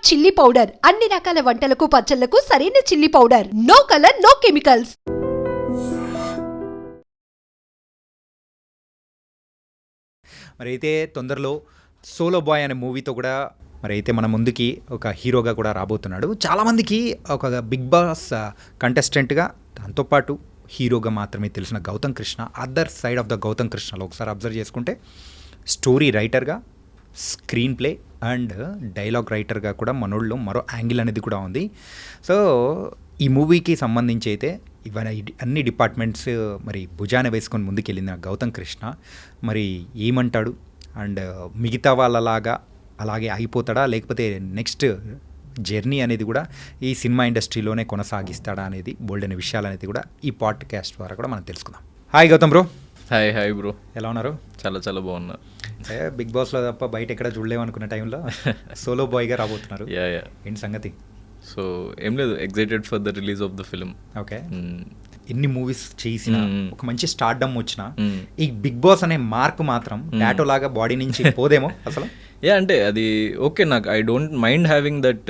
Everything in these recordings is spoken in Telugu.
చిల్లీ పౌడర్ అన్ని రకాల వంటలకు పచ్చళ్లకు సరైన chilli powder. No colour, no chemicals. మరి అయితే తొందరలో సోలో బాయ్ అనే మూవీతో కూడా మరి అయితే మన ముందుకి ఒక హీరోగా కూడా రాబోతున్నాడు. చాలామందికి ఒక బిగ్ బాస్ కంటెస్టెంట్గా దాంతోపాటు హీరోగా మాత్రమే తెలిసిన Gautham Krishna, other side of the Gautham కృష్ణలో ఒకసారి అబ్జర్వ్ చేసుకుంటే స్టోరీ రైటర్గా, స్క్రీన్ ప్లే అండ్ డైలాగ్ రైటర్గా కూడా మనోళ్ళు మరో యాంగిల్ అనేది కూడా ఉంది. సో ఈ మూవీకి సంబంధించి అయితే ఇవన్నీ అన్ని డిపార్ట్మెంట్స్ మరి భుజాన వేసుకొని ముందుకెళ్ళిన గౌతమ్ కృష్ణ మరి ఏమంటాడు అండ్ మిగతా వాళ్ళలాగా అలాగే అయిపోతాడా, లేకపోతే నెక్స్ట్ జర్నీ అనేది కూడా ఈ సినిమా ఇండస్ట్రీలోనే కొనసాగిస్తాడా అనేది బోల్డ్ అనే విషయాలు అనేది కూడా ఈ పాడ్కాస్ట్ ద్వారా కూడా మనం తెలుసుకుందాం. Hi Gautham bro. Hi bro. ఎలా ఉన్నారు? చాలా బాగున్నా. బిగ్ బాస్లో తప్ప బయట ఎక్కడ చూడలేమనుకున్న టైంలో సోలో బాయ్గా రాబోతున్నారు. ఏంటి సంగతి? సో ఏం లేదు, excited for the release of the film. Okay. ఎన్ని మూవీస్ చేసిన ఒక మంచి స్టార్డమ్ వచ్చిన ఈ బిగ్ బాస్ అనే మార్క్ మాత్రం టాటో లాగా బాడీ నుంచి పోదేమో అసలు. అంటే అది ఓకే, నాకు I don't mind having that.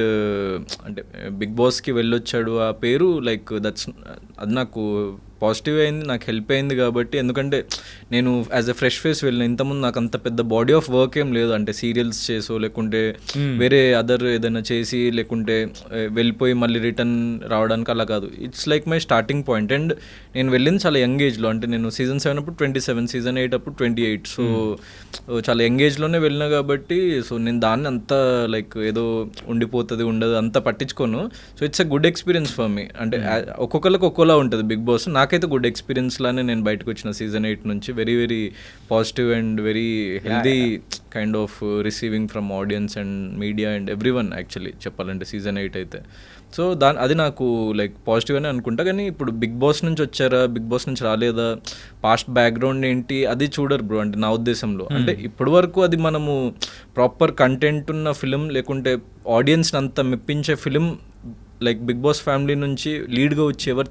అంటే బిగ్ బాస్కి వెళ్ళొచ్చాడు ఆ పేరు, లైక్ దట్స్ అది నాకు పాజిటివ్ అయింది, నాకు హెల్ప్ అయింది. కాబట్టి ఎందుకంటే నేను యాజ్ ఎ ఫ్రెష్ ఫేస్ వెళ్ళిన, ఇంతకుముందు నాకు అంత పెద్ద బాడీ ఆఫ్ వర్క్ ఏం లేదు. అంటే సీరియల్స్ చేసో లేకుంటే వేరే అదర్ ఏదైనా చేసి లేకుంటే వెళ్ళిపోయి మళ్ళీ రిటర్న్ రావడానికి అలా కాదు. It's like my starting point. And నేను వెళ్ళింది చాలా యంగ్ ఏజ్లో. అంటే నేను సీజన్ 7 అప్పుడు 27, సీజన్ 8 అప్పుడు 28. సో చాలా యంగ్ ఏజ్లోనే వెళ్ళినా కాబట్టి సో నేను దాన్ని అంతా లైక్ ఏదో ఉండిపోతుంది ఉండదు అంతా పట్టించుకోను. So it's a good experience for me. అంటే ఒక్కొక్కరికి ఒక్కోలా ఉంటుంది బిగ్ బాస్. నాకైతే గుడ్ ఎక్స్పీరియన్స్ లానే నేను బయటకు వచ్చిన సీజన్ 8 నుంచి. Very very positive and very healthy kind of receiving from audience and media and every one actually చెప్పాలంటే సీజన్ 8 అయితే. సో అది నాకు లైక్ పాజిటివ్ అని అనుకుంటా. కానీ ఇప్పుడు బిగ్ బాస్ నుంచి వచ్చారా, బిగ్ బాస్ నుంచి రాలేదా, పాస్ట్ బ్యాక్గ్రౌండ్ ఏంటి అది చూడరు బ్రో. అంటే నా ఉద్దేశంలో అంటే ఇప్పటి వరకు అది మనము ప్రాపర్ కంటెంట్ ఉన్న ఫిలిం లేకుంటే ఆడియన్స్ని అంతా మెప్పించే film like Bigg Boss family నుంచి లీడ్గా వచ్చి ఎవరు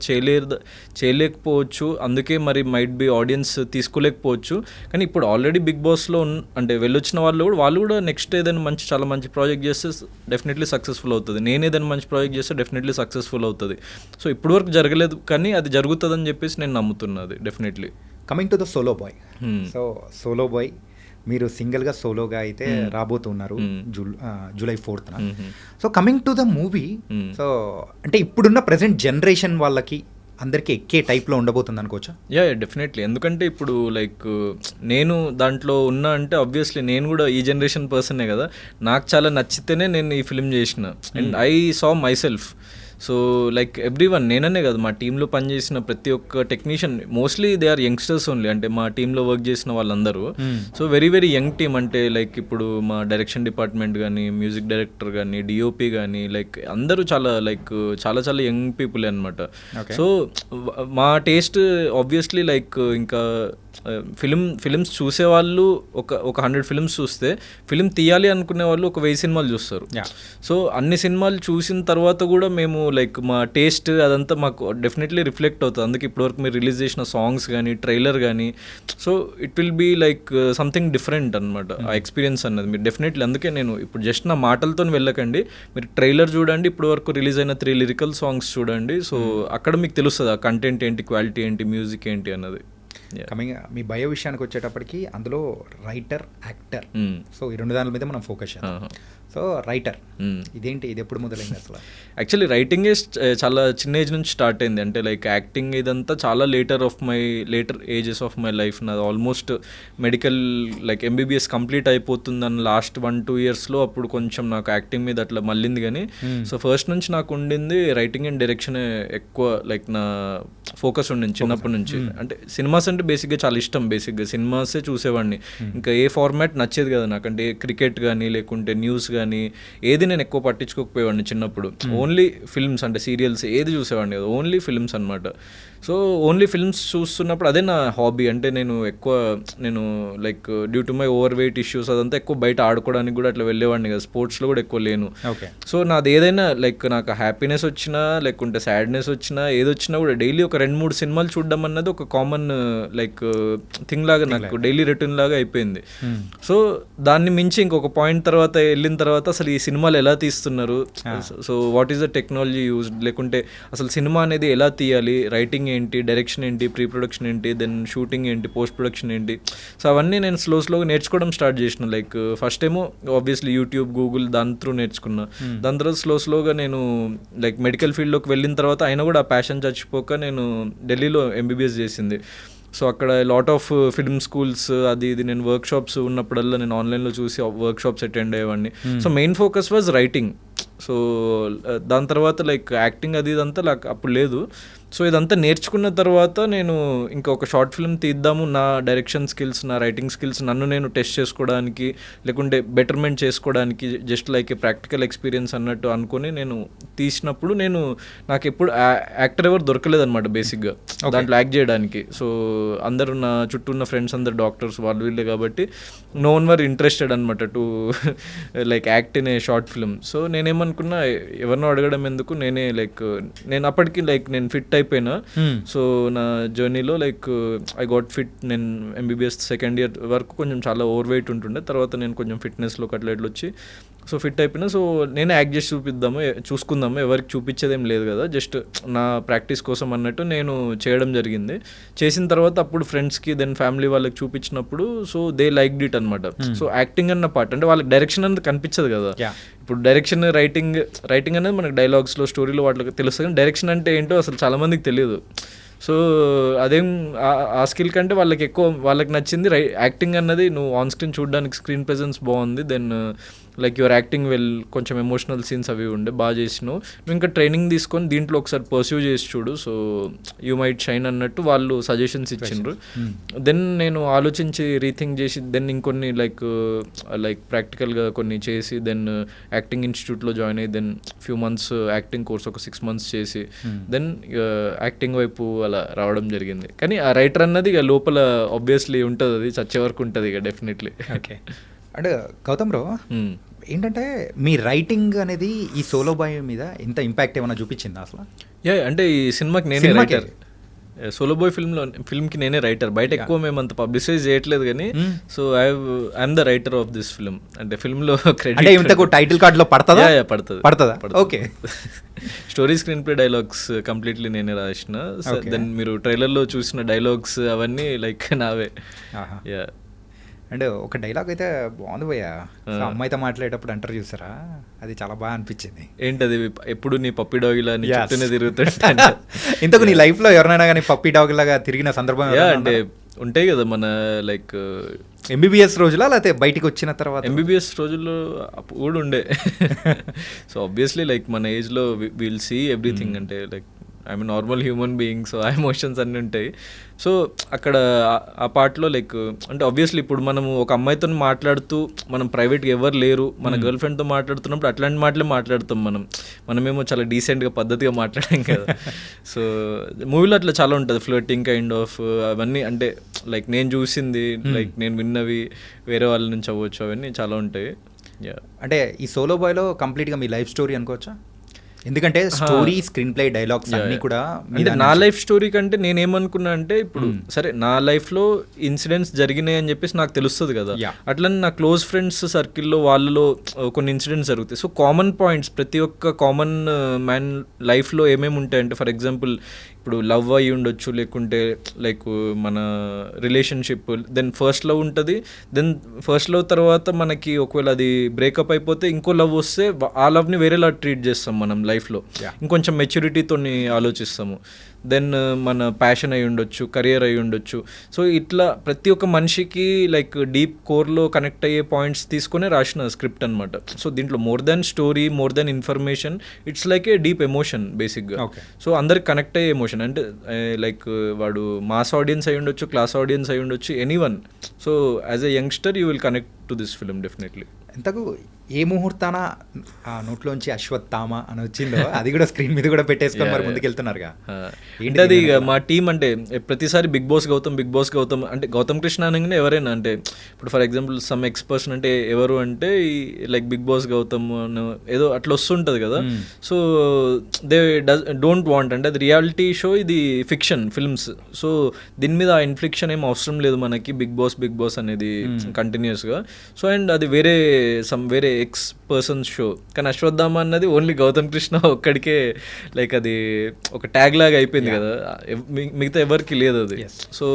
చేయలేకపోవచ్చు. అందుకే మరి మైట్ బి ఆడియన్స్ తీసుకోలేకపోవచ్చు. కానీ ఇప్పుడు ఆల్రెడీ బిగ్ బాస్లో అంటే వెళ్ళొచ్చిన వాళ్ళు కూడా నెక్స్ట్ ఏదైనా చాలా మంచి ప్రాజెక్ట్ చేస్తే డెఫినెట్లీ సక్సెస్ఫుల్ అవుతుంది. నేను ఏదైనా మంచి ప్రాజెక్ట్ చేస్తే డెఫినెట్లీ సక్సెస్ఫుల్ అవుతుంది. సో ఇప్పటి వరకు జరగలేదు కానీ అది జరుగుతుందని చెప్పేసి నేను నమ్ముతున్నది definitely. Coming to the solo boy. So solo boy మీరు సింగిల్గా సోలోగా అయితే రాబోతున్నారు July 4th. So coming to the movie, so అంటే ఇప్పుడున్న ప్రజెంట్ జనరేషన్ వాళ్ళకి అందరికీ ఎక్కే టైప్లో ఉండబోతుంది అనుకోవచ్చా? డెఫినెట్లీ. ఎందుకంటే ఇప్పుడు లైక్ నేను దాంట్లో ఉన్నా అంటే ఆబ్వియస్లీ నేను కూడా ఈ జనరేషన్ పర్సనే కదా. నాకు చాలా నచ్చితేనే నేను ఈ ఫిల్మ్ చేసిన and I saw myself. So like everyone, నేననే కాదు మా టీంలో పనిచేసిన ప్రతి ఒక్క technician mostly they are youngsters only. అంటే మా టీంలో వర్క్ చేసిన వాళ్ళందరూ so very very young team. అంటే లైక్ ఇప్పుడు మా డైరెక్షన్ డిపార్ట్మెంట్ కానీ, మ్యూజిక్ డైరెక్టర్ కానీ, డిఓపి కానీ లైక్ అందరూ చాలా చాలా యంగ్ పీపుల్ అనమాట. సో మా టేస్ట్ ఆబ్వియస్లీ లైక్ ఇంకా ఫిలిమ్స్ చూసేవాళ్ళు ఒక 100 ఫిలిమ్స్ చూస్తే ఫిలిం తీయాలి అనుకునే వాళ్ళు ఒక 1000 సినిమాలు చూస్తారు. సో అన్ని సినిమాలు చూసిన తర్వాత కూడా మేము లైక్ మా టేస్ట్ అదంతా మాకు డెఫినెట్లీ రిఫ్లెక్ట్ అవుతుంది. అందుకే ఇప్పటివరకు మీరు రిలీజ్ చేసిన సాంగ్స్ కానీ, ట్రైలర్ కానీ, so it will be like something different అనమాట ఆ ఎక్స్పీరియన్స్ అన్నది. మీరు డెఫినెట్లీ అందుకే నేను ఇప్పుడు జస్ట్ నా మాటలతో వెళ్ళకండి, మీరు ట్రైలర్ చూడండి, ఇప్పటివరకు రిలీజ్ అయిన 3 లిరికల్ సాంగ్స్ చూడండి. సో అక్కడ మీకు తెలుస్తుంది ఆ కంటెంట్ ఏంటి, క్వాలిటీ ఏంటి, మ్యూజిక్ ఏంటి అన్నది. కమింగ్ మీ బయో విషయానికి వచ్చేటప్పటికి అందులో రైటర్, యాక్టర్, సో ఈ 2 దాని మీద మనం ఫోకస్ చేద్దాం. సో రైటర్ ఇదేంటి, ఇది ఎప్పుడు మొదలైంది అసలు? యాక్చువల్లీ రైటింగ్ చాలా చిన్న ఏజ్ నుంచి స్టార్ట్ అయింది. అంటే లైక్ యాక్టింగ్ ఇదంతా చాలా later ages of my life. నాది almost medical like MBBS complete అయిపోతుందని లాస్ట్ 1-2 ఇయర్స్లో అప్పుడు కొంచెం నాకు యాక్టింగ్ మీద అట్లా మళ్ళింది. కానీ సో ఫస్ట్ నుంచి నాకు ఉండింది రైటింగ్ అండ్ డైరెక్షన్ ఎక్కువ లైక్ నా ఫోకస్ ఉండింది చిన్నప్పటి నుంచి. అంటే సినిమాస్ అంటే బేసిక్గా చాలా ఇష్టం, బేసిక్గా సినిమాసే చూసేవాడిని. ఇంకా ఏ ఫార్మాట్ నచ్చేది కదా నాకు. అంటే క్రికెట్ కానీ లేకుంటే న్యూస్ కానీ ఏది నేను ఎక్కువ పట్టించుకోకపోయేవాడిని చిన్నప్పుడు. ఓన్లీ ఫిల్మ్స్ అంటే సీరియల్స్ ఏది చూసేవాడిని కదా, ఓన్లీ ఫిల్మ్స్ అనమాట. సో ఓన్లీ ఫిల్మ్స్ చూస్తున్నప్పుడు అదే నా హాబీ. అంటే నేను like due to my over weight issues అదంతా ఎక్కువ బయట ఆడుకోవడానికి కూడా అట్లా వెళ్ళేవాడిని కదా, స్పోర్ట్స్లో కూడా ఎక్కువ లేను. సో నాది ఏదైనా లైక్ నాకు హ్యాపీనెస్ వచ్చినా లేకుంటే సాడ్నెస్ వచ్చినా ఏది వచ్చినా కూడా డైలీ ఒక 2-3 సినిమాలు చూడడం అన్నది ఒక కామన్ లైక్ థింగ్ లాగా నాకు డైలీ రొటీన్ లాగా అయిపోయింది. సో దాన్ని మించి ఇంకొక పాయింట్ తర్వాత వెళ్ళిన తర్వాత తర్వాత అసలు ఈ సినిమాలు ఎలా తీస్తున్నారు, so what is the technology used, లేకుంటే అసలు సినిమా అనేది ఎలా తీయాలి, రైటింగ్ ఏంటి, డైరెక్షన్ ఏంటి, ప్రీ ప్రొడక్షన్ ఏంటి, దెన్ షూటింగ్ ఏంటి, పోస్ట్ ప్రొడక్షన్ ఏంటి, సో అవన్నీ నేను స్లోగా నేర్చుకోవడం స్టార్ట్ చేసిన. లైక్ ఫస్ట్ ఏమో ఆబ్వియస్లీ యూట్యూబ్, గూగుల్ దాని త్రూ నేర్చుకున్నా. దాని తర్వాత స్లోగా నేను లైక్ మెడికల్ ఫీల్డ్లోకి వెళ్ళిన తర్వాత అయినా కూడా ఆ ప్యాషన్ చచ్చిపోక నేను ఢిల్లీలో ఎంబీబీఎస్ చేసింది. సో అక్కడ లాట్ ఆఫ్ ఫిల్మ్ స్కూల్స్ అది ఇది నేను వర్క్ షాప్స్ ఉన్నప్పుడల్లా నేను ఆన్లైన్లో చూసి వర్క్ షాప్స్ అటెండ్ అయ్యేవాడిని. So main focus was writing. So దాని తర్వాత లైక్ యాక్టింగ్ అది ఇదంతా నాకు అప్పుడు లేదు. సో ఇదంతా నేర్చుకున్న తర్వాత నేను ఇంకా ఒక షార్ట్ ఫిల్మ్ తీద్దాము, నా డైరెక్షన్ స్కిల్స్, నా రైటింగ్ స్కిల్స్ నన్ను నేను టెస్ట్ చేసుకోవడానికి, లేకుంటే బెటర్మెంట్ చేసుకోవడానికి, just like a practical experience అన్నట్టు అనుకుని నేను తీసినప్పుడు నాకు ఎప్పుడు యాక్టర్ ఎవరు దొరకలేదన్నమాట బేసిక్గా దాంట్లో యాక్ట్ చేయడానికి. సో అందరూ నా చుట్టూ ఉన్న ఫ్రెండ్స్ అందరు డాక్టర్స్ వాళ్ళు వీళ్ళే కాబట్టి నో వన్ వర్ ఇంట్రెస్టెడ్ అనమాట to like act in a short film. So నేనేమనుకున్నా ఎవరినో అడగడం ఎందుకు, నేను అప్పటికి నేను ఫిట్ అయిపోయినా. సో నా జర్నీలో ఐ గాట్ ఫిట్. నేను ఎంబీబీఎస్ సెకండ్ ఇయర్ వరకు కొంచెం చాలా ఓవర్ వెయిట్ ఉంటుండే, తర్వాత నేను కొంచెం ఫిట్నెస్లోకి అట్లా వచ్చి సో ఫిట్ అయిపోయినా. సో నేనే యాక్ట్ చేసి చూసుకుందాము, ఎవరికి చూపించేదేం లేదు కదా, జస్ట్ నా ప్రాక్టీస్ కోసం అన్నట్టు నేను చేయడం జరిగింది. చేసిన తర్వాత అప్పుడు ఫ్రెండ్స్కి దెన్ ఫ్యామిలీ వాళ్ళకి చూపించినప్పుడు సో దే లైక్డ్ ఇట్ అనమాట. సో యాక్టింగ్ అన్న పార్ట్ అంటే వాళ్ళకి డైరెక్షన్ అనేది కనిపించదు కదా. ఇప్పుడు డైరెక్షన్ రైటింగ్ అనేది మనకి డైలాగ్స్లో, స్టోరీలో వాటికి తెలుస్తుంది, కానీ డైరెక్షన్ అంటే ఏంటో అసలు చాలామందికి తెలియదు. సో అదేం ఆ స్కిల్ కంటే వాళ్ళకి నచ్చింది యాక్టింగ్ అన్నది. నువ్వు ఆన్ స్క్రీన్ చూడడానికి స్క్రీన్ ప్రెజెన్స్ బాగుంది, దెన్ లైక్ యువర్ యాక్టింగ్ కొంచెం ఎమోషనల్ సీన్స్ అవి ఉండే, బాగా చేసినావు, నువ్వు ఇంకా ట్రైనింగ్ తీసుకొని దీంట్లో ఒకసారి పర్స్యూ చేసి చూడు, సో యూ మైట్ షైన్ అన్నట్టు వాళ్ళు సజెషన్స్ ఇచ్చిండ్రు. దెన్ నేను ఆలోచించి రీథింక్ చేసి దెన్ ఇంకొన్ని లైక్ ప్రాక్టికల్గా కొన్ని చేసి దెన్ యాక్టింగ్ ఇన్స్టిట్యూట్లో జాయిన్ అయ్యి then few months acting course ఒక 6 months చేసి దెన్ యాక్టింగ్ వైపు అలా రావడం జరిగింది. కానీ ఆ రైటర్ అన్నది ఇక లోపల ఆబ్వియస్లీ ఉంటుంది, అది చచ్చే వరకు ఉంటుంది ఇక డెఫినెట్లీ. ఓకే. అంటే గౌతమ్ బ్రో ఏంటంటే మీ రైటింగ్ అనేది ఈ సోలో బాయ్ మీద ఎంత ఇంపాక్ట్ ఏమైనా చూపించిందా అసలు? అంటే ఈ సినిమాకి నేనే రైటర్, సోలో బాయ్ ఫిల్మ్కి నేనే రైటర్. బయట ఎక్కువ మేము అంత పబ్లిసైజ్ చేయట్లేదు కానీ so I'm the writer of this film. అంటే ఫిల్మ్లో క్రెడిట్ టైటిల్ కార్డ్లో పడుతుంది. Okay. Story, screen play, dialogues completely నేనే రాసిన. దెన్ మీరు ట్రైలర్లో చూసిన డైలాగ్స్ అవన్నీ లైక్ నావే. యా. అండ్ ఒక డైలాగ్ అయితే బాగుంది భయ్యా, అమ్మాయితో మాట్లాడేటప్పుడు అంటారు చూసారా, అది చాలా బాగా అనిపించింది. ఏంటది, ఎప్పుడు నీ పప్పి డాగ్ ఇలా చుట్టూనే తిరుగుతుంటా. ఇంతకు నీ లైఫ్లో ఎవరైనా కానీ పప్పి డాగ్ లాగా తిరిగిన సందర్భం అంటే ఉంటాయి కదా మన లైక్ ఎంబీబీఎస్ రోజులా లేకపోతే బయటికి వచ్చిన తర్వాత? ఎంబీబీఎస్ రోజుల్లో కూడా ఉండే. సో ఆబ్వియస్లీ లైక్ మన ఏజ్లో విల్ సీ ఎవ్రీథింగ్, అంటే like I'm normal human being, so ఆ ఎమోషన్స్ అన్నీ ఉంటాయి. సో అక్కడ ఆ పార్ట్లో లైక్ అంటే ఆబ్వియస్లీ ఇప్పుడు మనము ఒక అమ్మాయితో మాట్లాడుతూ మనం ప్రైవేట్గా ఎవరు లేరు, మన గర్ల్ ఫ్రెండ్తో మాట్లాడుతున్నప్పుడు అట్లాంటి మాటలే మాట్లాడుతాం మనమేమో చాలా డీసెంట్గా పద్ధతిగా మాట్లాడాం కదా. సో మూవీలో అట్లా చాలా ఉంటుంది, ఫ్లర్టింగ్ కైండ్ ఆఫ్ అవన్నీ. అంటే లైక్ నేను చూసింది, లైక్ నేను విన్నవి వేరే వాళ్ళ నుంచి అవ్వచ్చు, అవన్నీ చాలా ఉంటాయి. అంటే ఈ సోలో బాయ్లో కంప్లీట్గా మీ లైఫ్ స్టోరీ అనుకోవచ్చా? ఎందుకంటే స్టోరీ, స్క్రీన్ ప్లే, డైలాగ్స్ అన్ని కూడా అంటే నా లైఫ్ స్టోరీ కంటే నేనేమనుకున్నా అంటే ఇప్పుడు సరే నా లైఫ్లో ఇన్సిడెంట్స్ జరిగినాయి అని చెప్పేసి నాకు తెలుస్తుంది కదా, అట్లనే నా క్లోజ్ ఫ్రెండ్స్ సర్కిల్లో వాళ్ళలో కొన్ని ఇన్సిడెంట్స్ జరుగుతాయి. సో కామన్ పాయింట్స్, ప్రతి ఒక్క కామన్ మ్యాన్ లైఫ్లో ఏమేమి ఉంటాయంటే ఫర్ ఎగ్జాంపుల్ ఇప్పుడు లవ్ అయ్యి ఉండొచ్చు, లేకుంటే లైక్ మన రిలేషన్షిప్, దెన్ ఫస్ట్ లవ్ ఉంటుంది, దెన్ ఫస్ట్ లవ్ తర్వాత మనకి ఒకవేళ అది బ్రేకప్ అయిపోతే ఇంకో లవ్ వస్తే ఆ లవ్ని వేరేలా ట్రీట్ చేస్తాం మనం లైఫ్లో, ఇంకొంచెం మెచ్యూరిటీతో ఆలోచిస్తాము. దెన్ మన ప్యాషన్ అయి ఉండొచ్చు, కెరియర్ అయి ఉండొచ్చు. సో ఇట్లా ప్రతి ఒక్క మనిషికి లైక్ డీప్ కోర్లో కనెక్ట్ అయ్యే పాయింట్స్ తీసుకునే రాసిన స్క్రిప్ట్ అనమాట. సో దీంట్లో more than story, more than information, it's like A deep emotion బేసిక్గా. సో అందరికి కనెక్ట్ అయ్యే ఎమోషన్ అంటే లైక్ వాడు మాస్ ఆడియన్స్ అయి ఉండొచ్చు, క్లాస్ ఆడియన్స్ అయి ఉండొచ్చు, anyone. So as a youngster you will connect to this film definitely. ఎంతకు ఏ ముహూర్తాన ఆ నోట్లోంచి అశ్వత్థామ అని వచ్చిందో అది కూడా స్క్రీన్ మీద కూడా పెట్టేసుకొని మరి ముందుకు వెళ్తున్నారుగా ఏంటి అది? ఇక మా టీం అంటే ప్రతిసారి బిగ్ బాస్ గౌతమ్ అంటే గౌతమ్ కృష్ణ అనగానే ఎవరైనా అంటే ఇప్పుడు ఫర్ ఎగ్జాంపుల్ సమ్ ఎక్స్పర్సన్ అంటే ఎవరు అంటే లైక్ బిగ్ బాస్ గౌతమ్ ఏదో అట్లా వస్తుంటుంది కదా. సో దే డోంట్ వాంట్ అంటే అది రియాలిటీ షో, ఇది ఫిక్షన్ ఫిల్మ్స్. సో దీని మీద ఆ ఇన్ఫ్లిక్షన్ ఏం అవసరం లేదు మనకి, బిగ్ బాస్ అనేది కంటిన్యూస్గా. సో అండ్ అది వేరే ఎక్స్ పర్సన్ షో, కానీ అశ్వత్థామ అన్నది ఓన్లీ గౌతమ్ కృష్ణ ఒక్కడికే లైక్ అది ఒక ట్యాగ్ లాగా అయిపోయింది కదా, మిగతా ఎవరికి లేదు అది. సో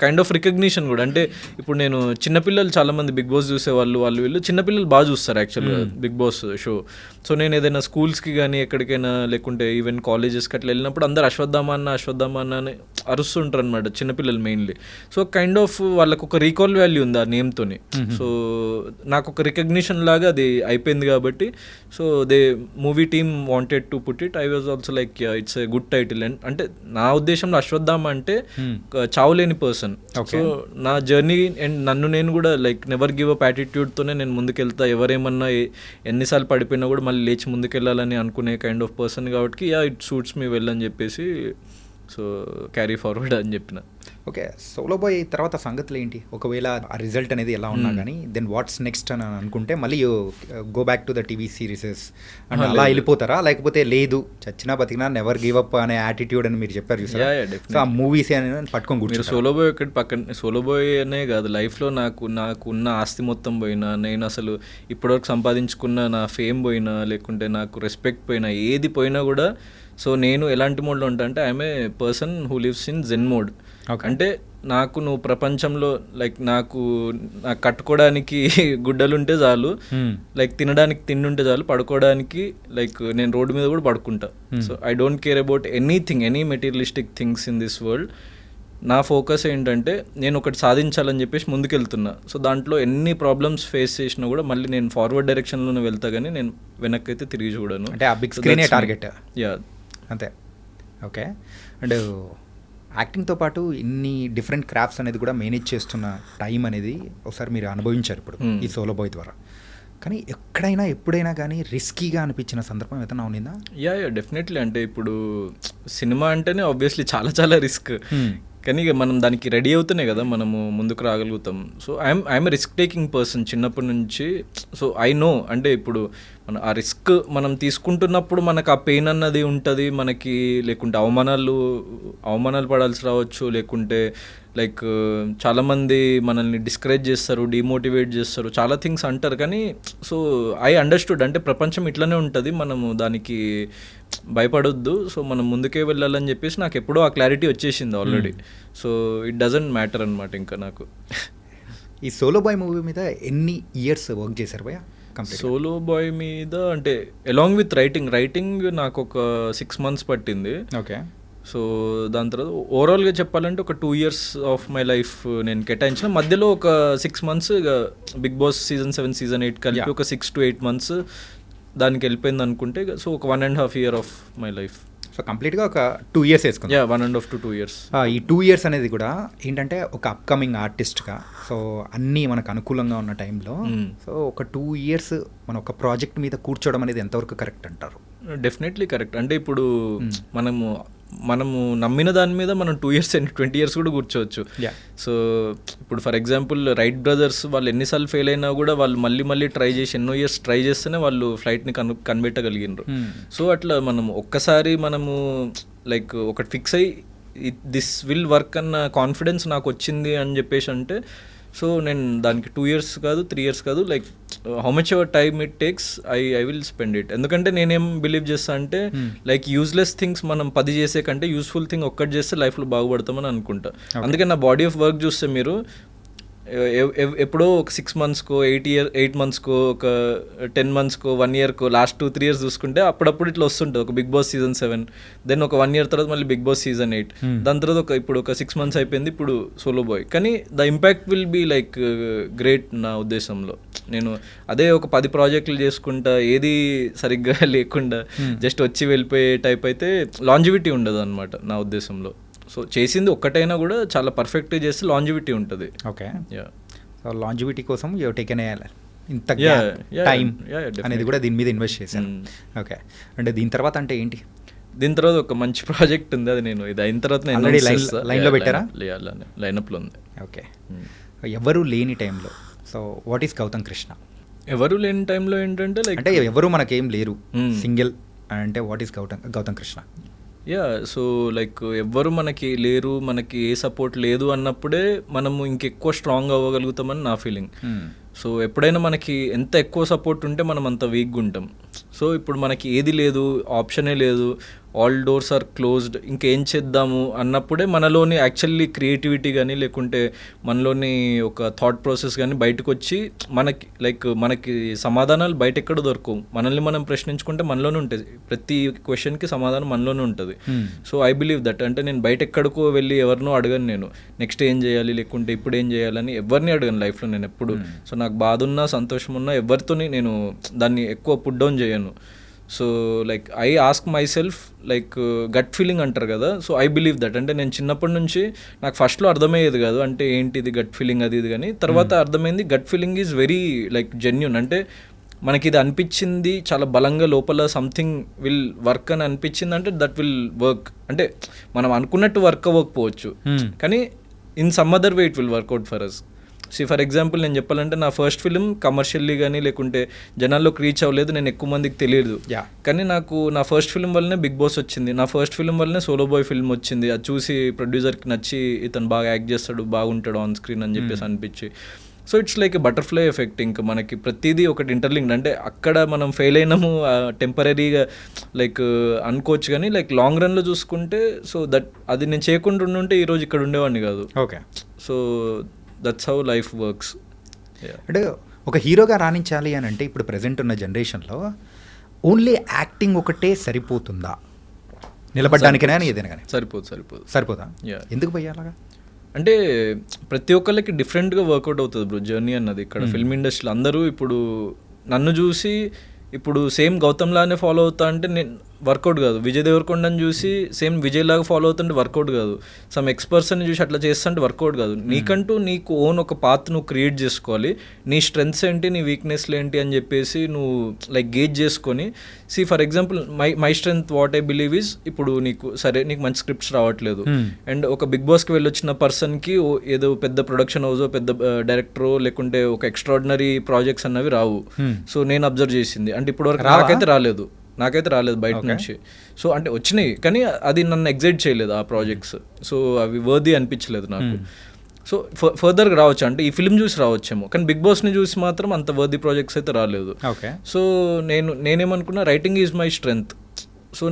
కైండ్ ఆఫ్ రికగ్నిషన్ కూడా. అంటే ఇప్పుడు నేను చిన్నపిల్లలు చాలామంది బిగ్ బాస్ చూసేవాళ్ళు, వీళ్ళు చిన్నపిల్లలు బాగా చూస్తారు యాక్చువల్గా బిగ్ బాస్ షో. సో నేను ఏదైనా స్కూల్స్కి కానీ ఎక్కడికైనా లేకుంటే ఈవెన్ కాలేజెస్కి అట్లా వెళ్ళినప్పుడు అందరు అశ్వత్థామ అన్న అని అరుస్తుంటారు అనమాట చిన్నపిల్లలు మెయిన్లీ. సో కైండ్ ఆఫ్ వాళ్ళకు ఒక రీకాల్ వాల్యూ ఉంది ఆ నేమ్తోని. సో నాకు ఒక రికగ్నిషన్ లాగా అది అయిపోయింది కాబట్టి, so they movie team wanted to put it. I was also like it's a good title. And అంటే నా ఉద్దేశంలో అశ్వత్థామ అంటే చావులేని పర్సన్. సో నా జర్నీ అండ్ నన్ను నేను కూడా లైక్ నెవర్ గివ్ అప్ యాటిట్యూడ్తోనే నేను ముందుకెళ్తా, ఎవరేమన్నా ఎన్నిసార్లు పడిపోయినా కూడా మళ్ళీ లేచి ముందుకెళ్ళాలని అనుకునే కైండ్ ఆఫ్ పర్సన్ కాబట్టి ఇట్ సూట్స్ మీ వెల్ అని చెప్పేసి సో క్యారీ ఫార్వర్డ్ అని చెప్పిన. ఓకే, సోలో బాయ్ తర్వాత సంగతులు ఏంటి? ఒకవేళ ఆ రిజల్ట్ అనేది ఎలా ఉన్నా కానీ దెన్ వాట్స్ నెక్స్ట్ అని అనుకుంటే మళ్ళీ go back to the TV series and అలా వెళ్ళిపోతారా, లేకపోతే లేదు చచ్చినా బతికినా నెవర్ గివ్ అప్ అనే యాటిట్యూడ్ అని మీరు చెప్పారు చూసారా, సో ఆ మూవీస్ అని పట్టుకొని కూర్చొని సోలో బాయ్ ఒకటి పక్కన. సోలో బాయ్ అనే కాదు, లైఫ్లో నాకు ఉన్న ఆస్తి మొత్తం పోయినా, నేను అసలు ఇప్పటివరకు సంపాదించుకున్న నా ఫేమ్ పోయినా, లేకుంటే నాకు రెస్పెక్ట్ పోయినా, ఏది పోయినా కూడా సో నేను ఎలాంటి మోడ్లో ఉంటా అంటే I'm a person who lives in zen mode. అంటే నాకు నువ్వు ప్రపంచంలో లైక్ నాకు కట్టుకోవడానికి గుడ్డలు ఉంటే చాలు, లైక్ తినడానికి తిండి ఉంటే చాలు, పడుకోవడానికి లైక్ నేను రోడ్డు మీద కూడా పడుకుంటా. So I don't care about anything, any materialistic things in this world. నా ఫోకస్ ఏంటంటే నేను ఒకటి సాధించాలని చెప్పేసి ముందుకెళ్తున్నా. సో దాంట్లో ఎన్ని ప్రాబ్లమ్స్ ఫేస్ చేసినా కూడా మళ్ళీ నేను ఫార్వర్డ్ డైరెక్షన్లోనే వెళ్తా, కానీ నేను వెనక్కి అయితే తిరిగి చూడను. అంటే ఆ బిగ్ స్క్రీనే టార్గెట్. యా అంతే. ఓకే, అండ్ యాక్టింగ్తో పాటు ఇన్ని డిఫరెంట్ క్రాఫ్ట్స్ అనేది కూడా మేనేజ్ చేస్తున్న టైం అనేది ఒకసారి మీరు అనుభవించారు ఇప్పుడు ఈ సోలో బాయ్ ద్వారా. కానీ ఎక్కడైనా ఎప్పుడైనా కానీ రిస్కీగా అనిపించిన సందర్భం ఏదైనా ఉన్నిందా? Yeah definitely. అంటే ఇప్పుడు సినిమా అంటేనే ఆబ్వియస్లీ చాలా రిస్క్, కానీ ఇక మనం దానికి రెడీ అవుతూనే కదా మనము ముందుకు రాగలుగుతాం. So I'm risk taking person చిన్నప్పటి నుంచి. సో ఐ నో, అంటే ఇప్పుడు మన ఆ రిస్క్ మనం తీసుకుంటున్నప్పుడు మనకు ఆ పెయిన్ అన్నది ఉంటుంది మనకి, లేకుంటే అవమానాలు పడాల్సి రావచ్చు, లేకుంటే లైక్ చాలామంది మనల్ని డిస్కరేజ్ చేస్తారు, డిమోటివేట్ చేస్తారు, చాలా థింగ్స్ అంటారు. కానీ సో ఐ అండర్స్టూడ్, అంటే ప్రపంచం ఇట్లనే ఉంటుంది, మనము దానికి భయపడొద్దు, సో మనం ముందుకే వెళ్ళాలని చెప్పేసి నాకు ఎప్పుడో ఆ క్లారిటీ వచ్చేసింది already. So it doesn't matter అనమాట ఇంకా నాకు. ఈ సోలో బాయ్ మూవీ మీద ఎన్ని ఇయర్స్ వర్క్ చేశారు భయ్యా? సోలో బాయ్ మీద అంటే అలాంగ్ విత్ రైటింగ్ నాకు ఒక 6 months పట్టింది. ఓకే. సో దాని తర్వాత ఓవరాల్గా చెప్పాలంటే ఒక 2 years ఆఫ్ మై లైఫ్ నేను కేటాయించిన. మధ్యలో ఒక 6 months Bigg Boss Season 7 Season 8 కలిపి ఒక 6 to 8 months దానికి వెళ్ళిపోయింది అనుకుంటే. సో ఒక 1.5 year of my life. So కంప్లీట్గా ఒక 2 years వేసుకుంది. 1.5 to 2 years. ఈ 2 years అనేది కూడా ఏంటంటే ఒక అప్కమింగ్ ఆర్టిస్ట్గా సో అన్నీ మనకు అనుకూలంగా ఉన్న టైంలో సో ఒక 2 years మన ఒక ప్రాజెక్ట్ మీద కూర్చోవడం అనేది ఎంతవరకు కరెక్ట్ అంటారు? Definitely correct. అంటే ఇప్పుడు మనము నమ్మిన దాని మీద మనం 2 years and 20 years కూడా కూర్చోవచ్చు. సో ఇప్పుడు ఫర్ ఎగ్జాంపుల్ రైట్ బ్రదర్స్ వాళ్ళు ఎన్నిసార్లు ఫెయిల్ అయినా కూడా వాళ్ళు మళ్ళీ ట్రై చేసి ఎన్నో ఇయర్స్ ట్రై చేస్తేనే వాళ్ళు ఫ్లైట్ని కనిపెట్టగలిగినారు. సో అట్లా మనం ఒక్కసారి మనము లైక్ ఒకటి ఫిక్స్ అయ్యి దిస్ విల్ వర్క్ అన్న కాన్ఫిడెన్స్ నాకు వచ్చింది అని చెప్పేసి అంటే సో నేను దానికి 2 years కాదు 3 years కాదు, like how much ever time it takes I will spend it. ఎందుకంటే నేనేం బిలీవ్ చేస్తా అంటే లైక్ యూజ్లెస్ థింగ్స్ మనం 10 చేసే కంటే యూస్ఫుల్ థింగ్ ఒక్కటి చేస్తే లైఫ్లో బాగుపడతామని అనుకుంటా. అందుకే నా బాడీ ఆఫ్ వర్క్ చూస్తే మీరు ఎప్పుడో ఒక 6 monthsకో 8 monthsకో ఒక 10 monthsకో 1 yearకో లాస్ట్ 2-3 years చూసుకుంటే అప్పుడప్పుడు ఇట్లా వస్తుంటుంది. ఒక బిగ్ బాస్ Season 7, దెన్ ఒక 1 year తర్వాత మళ్ళీ బిగ్ బాస్ Season 8, దాని తర్వాత ఇప్పుడు ఒక 6 months అయిపోయింది, ఇప్పుడు సోలో బాయ్. కానీ the impact will be like great నా ఉద్దేశంలో. నేను అదే ఒక 10 ప్రాజెక్టులు చేసుకుంటా ఏది సరిగ్గా లేకుండా జస్ట్ వచ్చి వెళ్ళిపోయే టైప్ అయితే లాంజివిటీ ఉండదు అనమాట నా ఉద్దేశంలో. సో చేసింది ఒక్కటైనా కూడా చాలా పర్ఫెక్ట్గా చేస్తే లాంజివిటీ ఉంటుంది. ఓకే. సో లాంజివిటీ కోసం యూ టేకెన్ ఇంత టైం అనేది కూడా దీని మీద ఇన్వెస్ట్ చేశాను. ఓకే. అంటే దీని తర్వాత అంటే ఏంటి? దీని తర్వాత ఒక మంచి ప్రాజెక్ట్ ఉంది, అది నేను ఇది అయిన తర్వాత లైన్లో పెట్టారా? లైనప్లో ఉంది. ఓకే. ఎవరు లేని టైంలో so what is Gautham Krishna? ఎవరు లేని టైంలో ఏంటంటే లైక్ అంటే ఎవరు మనకేం లేరు, సింగిల్ అంటే what is Gautham Krishna? So like ఎవ్వరు మనకి లేరు, మనకి ఏ సపోర్ట్ లేదు అన్నప్పుడే మనము ఇంకెక్కువ స్ట్రాంగ్ అవ్వగలుగుతామని నా ఫీలింగ్. సో ఎప్పుడైనా మనకి ఎంత ఎక్కువ సపోర్ట్ ఉంటే మనం అంత వీక్గా ఉంటాం. సో ఇప్పుడు మనకి ఏది లేదు, ఆప్షనే లేదు, ఆల్ డోర్స్ ఆర్ క్లోజ్డ్, ఇంకేం చేద్దాము అన్నప్పుడే మనలోని యాక్చువల్లీ క్రియేటివిటీ కానీ లేకుంటే మనలోని ఒక థాట్ ప్రాసెస్ కానీ బయటకు వచ్చి మనకి సమాధానాలు బయట ఎక్కడ దొరకవు. మనల్ని మనం ప్రశ్నించుకుంటే మనలోనే ఉంటుంది, ప్రతి క్వశ్చన్కి సమాధానం మనలోనే ఉంటుంది. So I believe that. అంటే నేను బయట ఎక్కడికో వెళ్ళి ఎవరినో అడగను, నేను నెక్స్ట్ ఏం చేయాలి లేకుంటే ఇప్పుడు ఏం చేయాలని ఎవరిని అడగను లైఫ్లో నేను ఎప్పుడు. సో నాకు బాధ ఉన్నా సంతోషం ఉన్నా ఎవరితోని నేను దాన్ని ఎక్కువ పుట్ డౌన్ చేయను. So like I ask myself like gut feeling అంటారు కదా, సో ఐ బిలీవ్ దట్. అంటే నేను చిన్నప్పటి నుంచి నాకు ఫస్ట్లో అర్థమయ్యేది కాదు అంటే ఏంటిది గట్ ఫీలింగ్ అది ఇది, కానీ తర్వాత అర్థమైంది gut feeling is very like genuine. అంటే మనకి ఇది అనిపించింది చాలా బలంగా లోపల సంథింగ్ విల్ వర్క్ అని అనిపించింది అంటే దట్ విల్ వర్క్. అంటే మనం అనుకున్నట్టు వర్క్ అవ్వకపోవచ్చు కానీ in some other way it will work out for us. For example నేను చెప్పాలంటే నా ఫస్ట్ ఫిల్మ్ కమర్షియల్లీ కానీ లేకుంటే జనాల్లోకి రీచ్ అవ్వలేదు, నేను ఎక్కువ మందికి తెలియదు. కానీ నాకు నా ఫస్ట్ ఫిల్మ్ వల్లనే బిగ్ బాస్ వచ్చింది, నా ఫస్ట్ ఫిల్మ్ వల్లనే సోలో బాయ్ ఫిల్మ్ వచ్చింది. అది చూసి ప్రొడ్యూసర్కి నచ్చి ఇతను బాగా యాక్ట్ చేస్తాడు, బాగుంటాడు ఆన్ స్క్రీన్ అని చెప్పేసి అనిపించి. So it's like a butterfly effect. ఇంకా మనకి ప్రతిదీ ఒకటి ఇంటర్లింక్డ్. అంటే అక్కడ మనం ఫెయిల్ అయినాము టెంపరీగా లైక్ అనుకోవచ్చు కానీ లైక్ లాంగ్ రన్లో చూసుకుంటే సో దట్ అది నేను చేయకుండా ఉండుంటే ఈరోజు ఇక్కడ ఉండేవాడిని కాదు. Okay, so that's how life works. అంటే ఒక హీరోగా రాణించాలి అని అంటే ఇప్పుడు ప్రజెంట్ ఉన్న జనరేషన్లో ఓన్లీ యాక్టింగ్ ఒకటే సరిపోతుందా నిలబడడానికైనా ఏదైనా కానీ? సరిపోదా? ఎందుకు పోయి అలాగా? అంటే ప్రతి ఒక్కళ్ళకి డిఫరెంట్గా వర్కౌట్ అవుతుంది బ్రో జర్నీ అన్నది. ఇక్కడ ఫిల్మ్ ఇండస్ట్రీలో అందరూ ఇప్పుడు నన్ను చూసి ఇప్పుడు సేమ్ గౌతమ్ లానే ఫాలో అవుతా అంటే నేను వర్కౌట్ కాదు. విజయ్ దేవరకొండని చూసి సేమ్ విజయ్ లాగా ఫాలో అవుతుంటే వర్కౌట్ కాదు. సమ్ ఎక్స్పర్ట్స్ని చూసి అట్లా చేస్తుంటే వర్కౌట్ కాదు. నీకంటూ నీకు ఓన్ ఒక పాత్ నువ్వు క్రియేట్ చేసుకోవాలి. నీ స్ట్రెంగ్స్ ఏంటి, నీ వీక్నెస్లు ఏంటి అని చెప్పేసి నువ్వు లైక్ గేజ్ చేసుకొని for example my strength what I believe is ఇప్పుడు నీకు సరే నీకు మంచి స్క్రిప్ట్స్ రావట్లేదు అండ్ ఒక బిగ్ బాస్కి వెళ్ళొచ్చిన పర్సన్కి ఏదో పెద్ద ప్రొడక్షన్ హౌస్ పెద్ద డైరెక్టరో లేకుంటే ఒక ఎక్స్ట్రాడినరీ ప్రాజెక్ట్స్ అన్నవి రావు. సో నేను అబ్జర్వ్ చేసింది అంటే ఇప్పటివరకు నాకైతే రాలేదు బయట నుంచి. సో అంటే వచ్చినాయి కానీ అది నన్ను ఎగ్జైట్ చేయలేదు ఆ ప్రాజెక్ట్స్. సో అవి వర్ది అనిపించలేదు నాకు. సో ఫర్దర్గా రావచ్చు అంటే ఈ ఫిల్మ్ చూసి రావచ్చేమో కానీ బిగ్ బాస్ని చూసి మాత్రం అంత వర్ది ప్రాజెక్ట్స్ అయితే రాలేదు. సో నేనేమనుకున్నా writing is my strength. So